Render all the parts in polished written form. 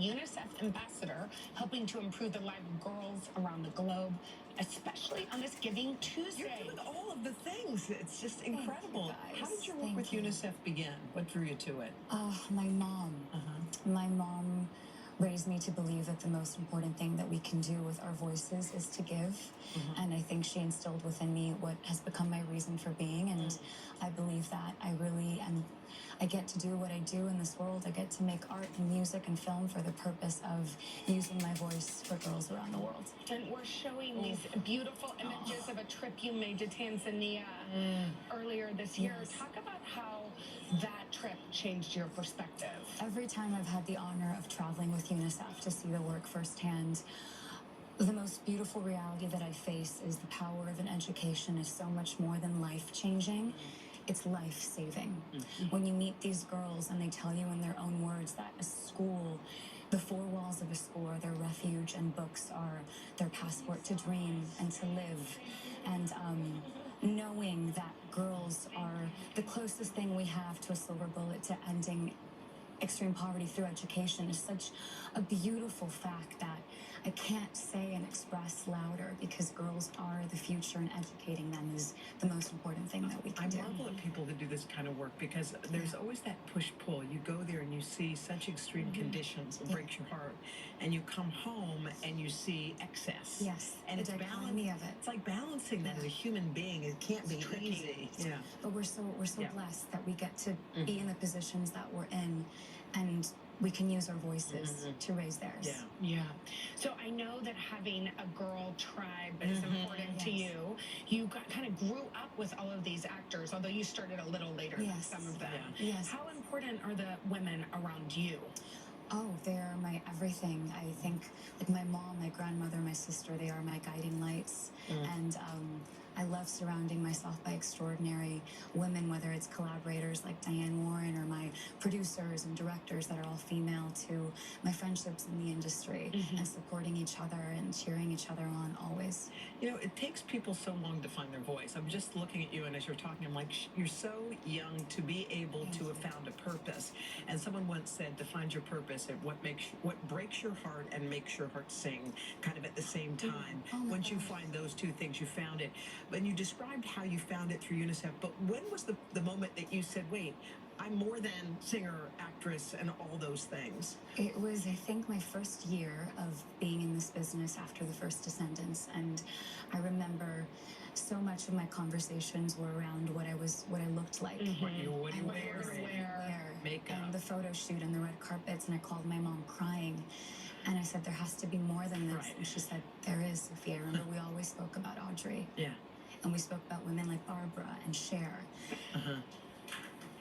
UNICEF ambassador, helping to improve the lives of girls around the globe, especially on this Giving Tuesday. You're doing all of the things. It's just incredible. How did your work Thank with you. UNICEF begin? What drew you to it? My mom. My mom raised me to believe that the most important thing that we can do with our voices is to give. And I think she instilled within me what has become my reason for being. And I believe that I really am. I get to do what I do in this world. I get to make art and music and film for the purpose of using my voice for girls around the world. And we're showing these beautiful images of a trip you made to Tanzania earlier this year. Yes. Talk about how that trip changed your perspective. Every time I've had the honor of traveling with UNICEF to see the work firsthand, the most beautiful reality that I face is the power of an education is so much more than life-changing. It's life-saving. When you meet these girls and they tell you in their own words that a school, the four walls of a school are their refuge and books are their passport to dream and to live. And knowing that girls are the closest thing we have to a silver bullet to ending extreme poverty through education is such a beautiful fact that I can't say and express louder, because girls are the future and educating them is the most important thing that we can do. I marvel at people who do this kind of work, because there's always that push-pull. You go there and you see such extreme conditions, it breaks your heart, and you come home and you see excess. Yes, and the it's dichotomy of it. It's like balancing that as a human being. It can't be easy. Yeah. But we're so blessed that we get to be in the positions that we're in, and we can use our voices to raise theirs. Yeah. So I know that having a girl tribe is important to you. You kind of grew up with all of these actors, although you started a little later than some of them. Yes. How important are the women around you? Oh, they're my everything. I think, like my mom, my grandmother, my sister, they are my guiding lights. And I love surrounding myself by extraordinary women, whether it's collaborators like Diane Warren or my producers and directors that are all female, to my friendships in the industry and supporting each other and cheering each other on always. You know, it takes people so long to find their voice. I'm just looking at you, and as you're talking, I'm like, you're so young to be able to have found a purpose. And someone once said, to find your purpose, and what breaks your heart and makes your heart sing, kind of at the same time. Once you find those two things, you found it. And you described how you found it through UNICEF, but when was the moment that you said, wait, I'm more than singer, actress, and all those things? It was, I think, my first year of being in this business after the first Descendants, and I remember so much of my conversations were around what I looked like. What you wear, makeup, and the photo shoot and the red carpets, and I called my mom crying. And I said, there has to be more than this. And she said, there is, Sophia. Remember, we always spoke about Audrey. And we spoke about women like Barbara and Cher.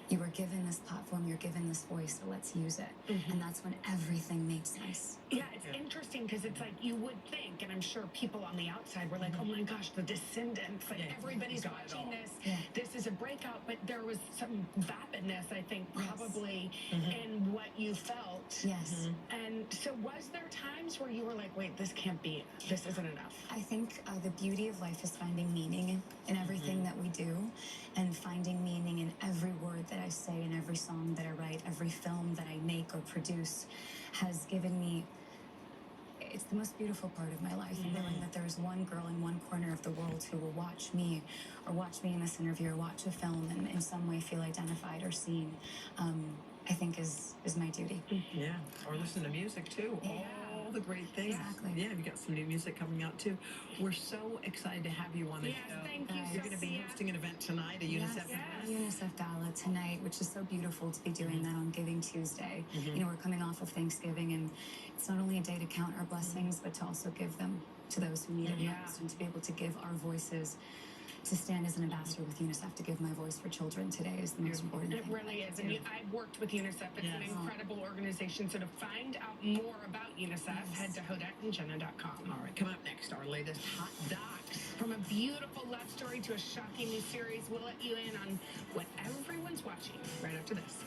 You were given this platform, you're given this voice, so let's use it. And that's when everything made sense. Yeah, it's interesting, because it's like you would think, and I'm sure people on the outside were like, oh my gosh, the Descendants, like everybody's watching this. This is a breakout, but there was some vapidness, I think, probably in what you felt. Yes. And so was there times where you were like, wait, this can't be, this isn't enough? I think the beauty of life is finding meaning in everything that we do, and finding meaning in every word that I say, in every song that I write, every film that I make or produce has given me, it's the most beautiful part of my life, knowing that there's one girl in one corner of the world who will watch me, or watch me in this interview, or watch a film and in some way feel identified or seen, I think is my duty. Yeah, or listen to music too. All the great things. Exactly. Yeah, we got some new music coming out too. We're so excited to have you on the show. Thank you, You're going to be hosting an event tonight, a UNICEF UNICEF Gala tonight, which is so beautiful to be doing that on Giving Tuesday. You know, we're coming off of Thanksgiving, and it's not only a day to count our blessings, but to also give them to those who need it most, and to be able to give our voices, to stand as an ambassador with UNICEF, to give my voice for children today is the most important thing. It really is. And I've worked with UNICEF. It's an incredible organization. So to find out more about UNICEF, head to hoda and jenna.com. All right, come up next, our latest hot docs. From a beautiful love story to a shocking new series, we'll let you in on what everyone's watching right after this.